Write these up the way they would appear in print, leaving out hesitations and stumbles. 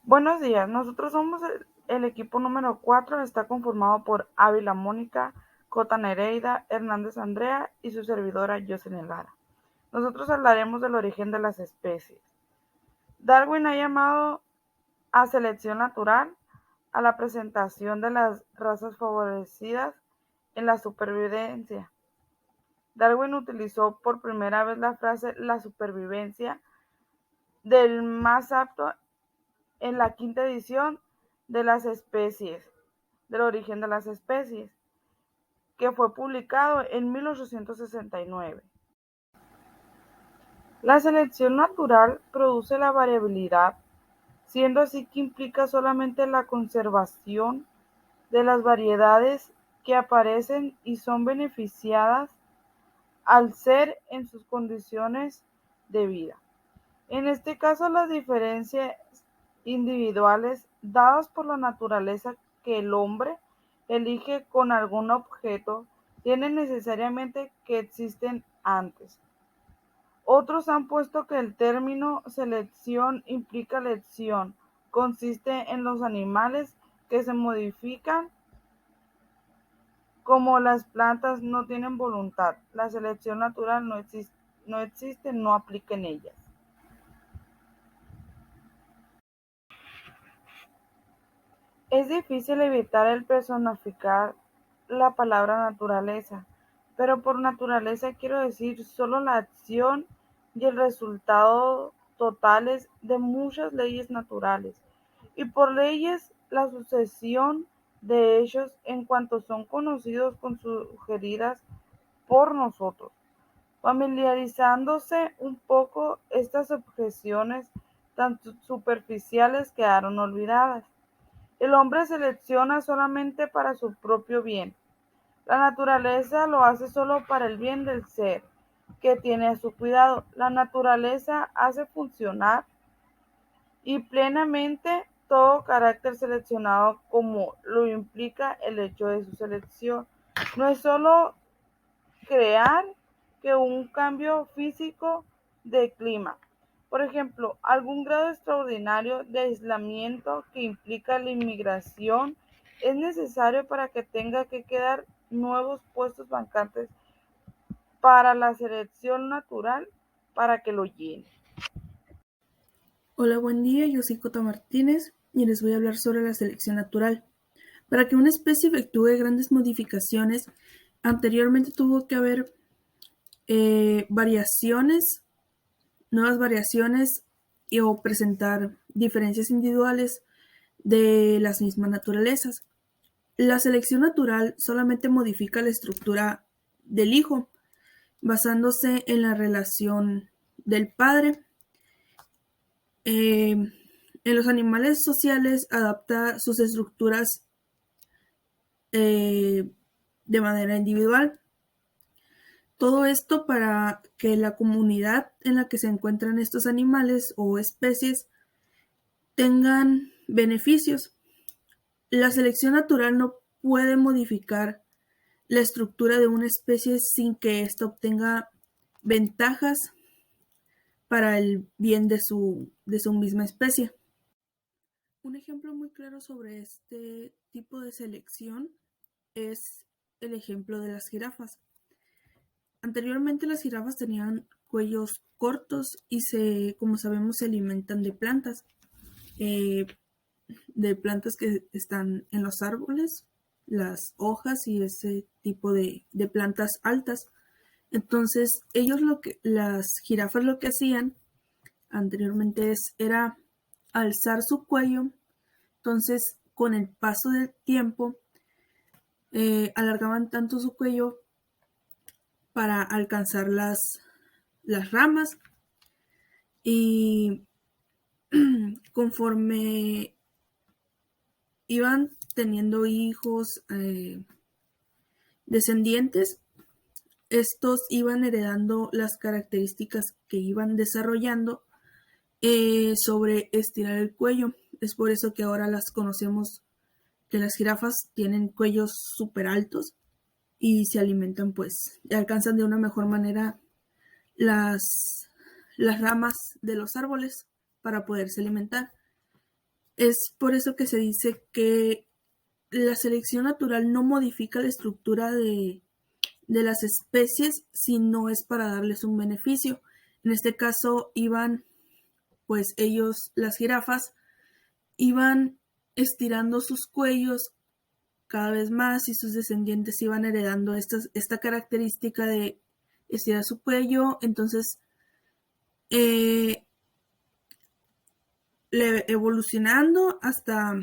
Buenos días, nosotros somos el equipo número 4, está conformado por Ávila Mónica, Cota Nereida, Hernández Andrea y su servidora Jocelyn Lara. Nosotros hablaremos del origen de las especies. Darwin ha llamado a selección natural a la presentación de las razas favorecidas en la supervivencia. Darwin utilizó por primera vez la frase "la supervivencia del más apto" en la quinta edición de las especies, del origen de las especies, que fue publicado en 1869. La selección natural produce la variabilidad, siendo así que implica solamente la conservación de las variedades que aparecen y son beneficiadas al ser en sus condiciones de vida. En este caso, las diferencias individuales dadas por la naturaleza que el hombre elige con algún objeto tienen necesariamente que existen antes. Otros han puesto que el término selección implica elección, consiste en los animales que se modifican. Como las plantas no tienen voluntad, la selección natural no aplica en ellas. Es difícil evitar el personificar la palabra naturaleza, pero por naturaleza quiero decir solo la acción y el resultado totales de muchas leyes naturales, y por leyes la sucesión de hechos en cuanto son conocidos con sugeridas por nosotros. Familiarizándose un poco, estas objeciones tan superficiales quedaron olvidadas. El hombre selecciona solamente para su propio bien. La naturaleza lo hace solo para el bien del ser que tiene a su cuidado. La naturaleza hace funcionar y plenamente todo carácter seleccionado como lo implica el hecho de su selección. No es solo crear que un cambio físico de clima, por ejemplo, algún grado extraordinario de aislamiento que implica la inmigración, es necesario para que tenga que quedar nuevos puestos vacantes para la selección natural para que lo llene. Hola, buen día, yo soy Cota Martínez y les voy a hablar sobre la selección natural. Para que una especie efectúe grandes modificaciones, anteriormente tuvo que haber variaciones, nuevas variaciones o presentar diferencias individuales de las mismas naturalezas. La selección natural solamente modifica la estructura del hijo, basándose en la relación del padre. En los animales sociales adapta sus estructuras de manera individual. Todo esto para que la comunidad en la que se encuentran estos animales o especies tengan beneficios. La selección natural no puede modificar la estructura de una especie sin que ésta obtenga ventajas para el bien de su misma especie. Un ejemplo muy claro sobre este tipo de selección es el ejemplo de las jirafas. Anteriormente las jirafas tenían cuellos cortos y como sabemos, se alimentan eh, de plantas que están en los árboles, las hojas y ese tipo de plantas altas. Entonces, las jirafas lo que hacían anteriormente era alzar su cuello. Entonces, con el paso del tiempo, alargaban tanto su cuello para alcanzar las ramas, y conforme iban teniendo hijos, descendientes, estos iban heredando las características que iban desarrollando sobre estirar el cuello. Es por eso que ahora las conocemos, que las jirafas tienen cuellos súper altos y se alimentan, pues, y alcanzan de una mejor manera las ramas de los árboles para poderse alimentar. Es por eso que se dice que la selección natural no modifica la estructura de las especies si no es para darles un beneficio. En este caso iban, pues ellos, las jirafas, iban estirando sus cuellos cada vez más y sus descendientes iban heredando esta característica de estirar su cuello. Entonces, evolucionando hasta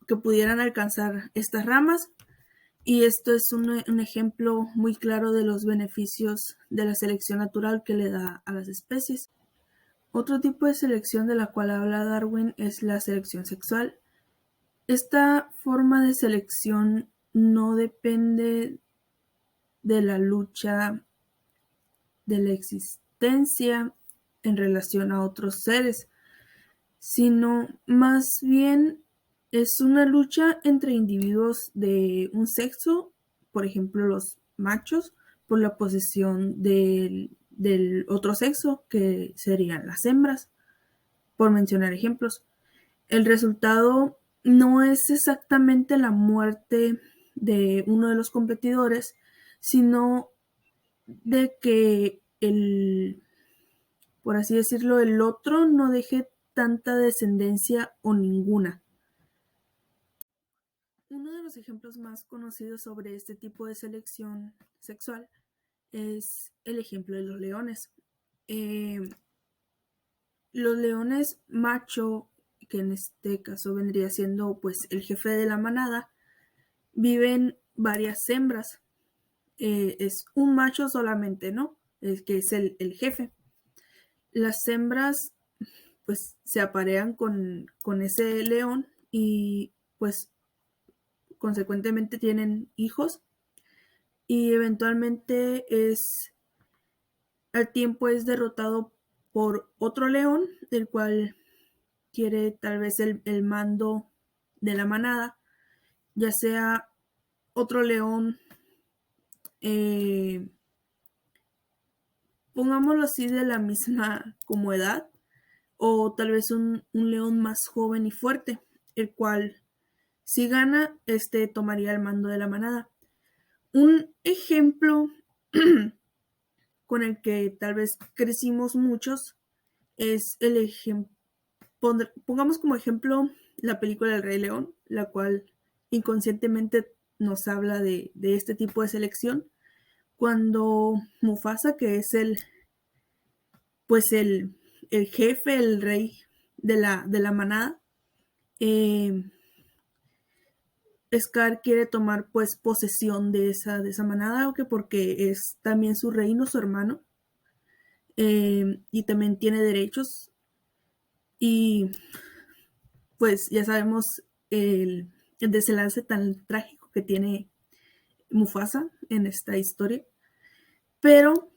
que pudieran alcanzar estas ramas. Y esto es un ejemplo muy claro de los beneficios de la selección natural que le da a las especies. Otro tipo de selección de la cual habla Darwin es la selección sexual. Esta forma de selección no depende de la lucha de la existencia en relación a otros seres, sino más bien es una lucha entre individuos de un sexo, por ejemplo los machos, por la posesión del otro sexo, que serían las hembras, por mencionar ejemplos. El resultado no es exactamente la muerte de uno de los competidores, sino de que por así decirlo, el otro no deje tanta descendencia o ninguna. Uno de los ejemplos más conocidos sobre este tipo de selección sexual es el ejemplo de los leones. Los leones macho, que en este caso vendría siendo pues el jefe de la manada, viven varias hembras. Es un macho solamente, ¿no? El que es el jefe. Las hembras pues se aparean con ese león y pues consecuentemente tienen hijos y eventualmente al tiempo es derrotado por otro león, el cual quiere tal vez el mando de la manada, ya sea otro león, pongámoslo así, de la misma como edad, o tal vez un león más joven y fuerte, el cual si gana, tomaría el mando de la manada. Un ejemplo con el que tal vez crecimos muchos es el ejemplo, pongamos como ejemplo la película El Rey León, la cual inconscientemente nos habla de este tipo de selección, cuando Mufasa, que es pues el jefe, el rey de la manada, Scar quiere tomar pues posesión de esa manada, porque es también su reino, su hermano, y también tiene derechos. Y pues ya sabemos el desenlace tan trágico que tiene Mufasa en esta historia. Pero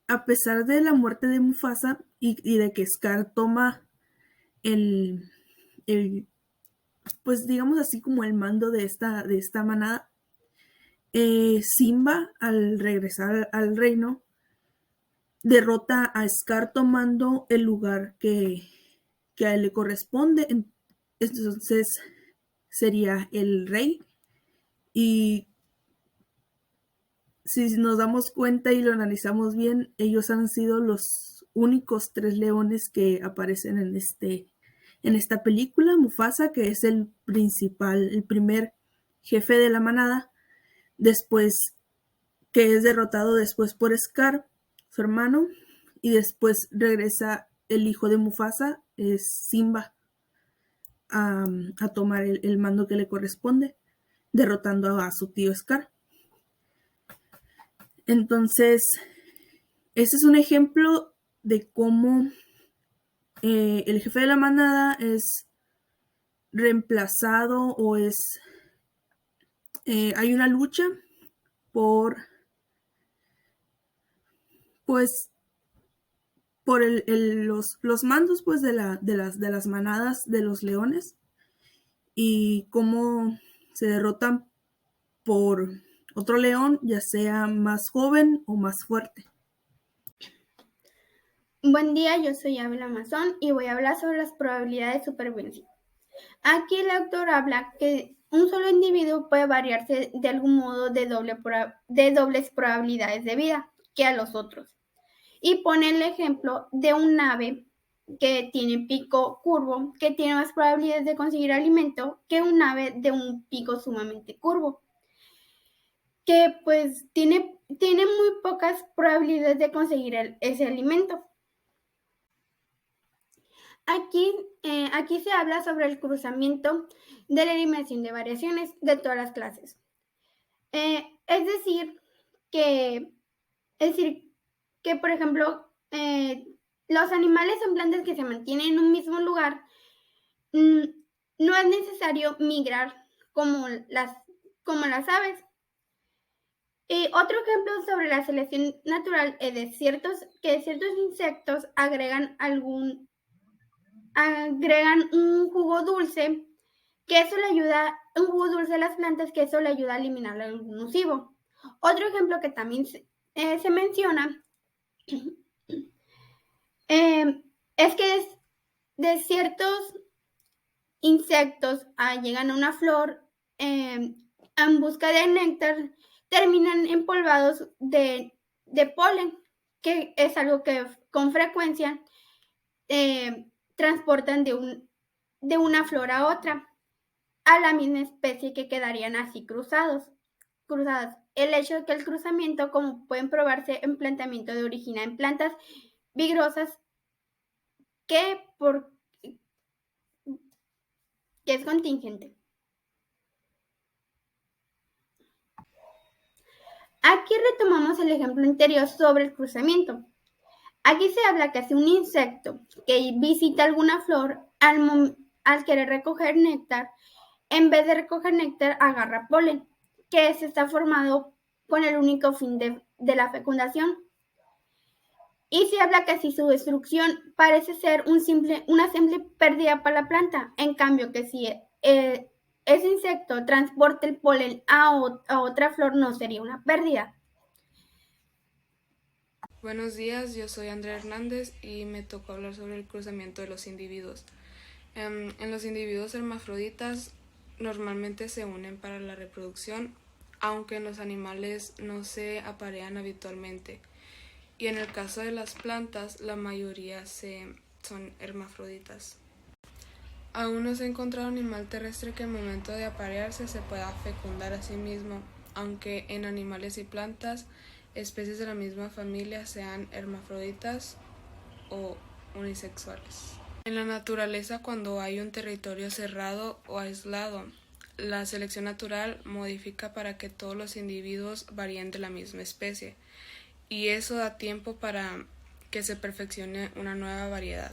a pesar de la muerte de Mufasa y de que Scar toma el, pues digamos así como el mando de esta manada, Simba, al regresar al reino, derrota a Scar tomando el lugar que a él le corresponde. Entonces sería el rey. Y si nos damos cuenta y lo analizamos bien, ellos han sido los únicos 3 leones que aparecen en esta película. Mufasa, que es el principal, el primer jefe de la manada, después que es derrotado después por Scar, su hermano, y después regresa el hijo de Mufasa, es Simba, a tomar el mando que le corresponde, derrotando a su tío Scar. Entonces, ese es un ejemplo de cómo el jefe de la manada es reemplazado o hay una lucha por pues por los mandos pues de las manadas de los leones, y cómo se derrotan por otro león, ya sea más joven o más fuerte. Buen día, yo soy Abel Amazon y voy a hablar sobre las probabilidades de supervivencia. Aquí el autor habla que un solo individuo puede variarse de algún modo de dobles probabilidades de vida que a los otros. Y pone el ejemplo de un ave que tiene pico curvo, que tiene más probabilidades de conseguir alimento que un ave de un pico sumamente curvo, que pues tiene muy pocas probabilidades de conseguir ese alimento. Aquí se habla sobre el cruzamiento de la eliminación de variaciones de todas las clases. Es decir, que, por ejemplo, los animales en plantas que se mantienen en un mismo lugar, no es necesario migrar como las aves. Otro ejemplo sobre la selección natural es que ciertos insectos agregan un jugo dulce un jugo dulce a las plantas, que eso le ayuda a eliminar algún nocivo. Otro ejemplo que también se menciona es que de ciertos insectos llegan a una flor en busca de néctar, terminan empolvados de polen, que es algo que con frecuencia transportan de una flor a otra, a la misma especie, que quedarían así cruzadas. El hecho de que el cruzamiento, como pueden probarse en planteamiento, de origina en plantas vigorosas que es contingente. Aquí retomamos el ejemplo anterior sobre el cruzamiento. Aquí se habla que si un insecto que visita alguna flor, al querer recoger néctar, en vez de recoger néctar, agarra polen, que se está formado con el único fin de la fecundación. Y se habla que si su destrucción parece ser una simple pérdida para la planta, en cambio que si ese insecto transporta el polen a otra flor, no sería una pérdida. Buenos días, yo soy Andrea Hernández y me tocó hablar sobre el cruzamiento de los individuos. En los individuos hermafroditas normalmente se unen para la reproducción, aunque en los animales no se aparean habitualmente. Y en el caso de las plantas, la mayoría son hermafroditas. Aún no se ha encontrado un animal terrestre que al momento de aparearse se pueda fecundar a sí mismo, aunque en animales y plantas, especies de la misma familia sean hermafroditas o unisexuales. En la naturaleza, cuando hay un territorio cerrado o aislado, la selección natural modifica para que todos los individuos varíen de la misma especie, y eso da tiempo para que se perfeccione una nueva variedad.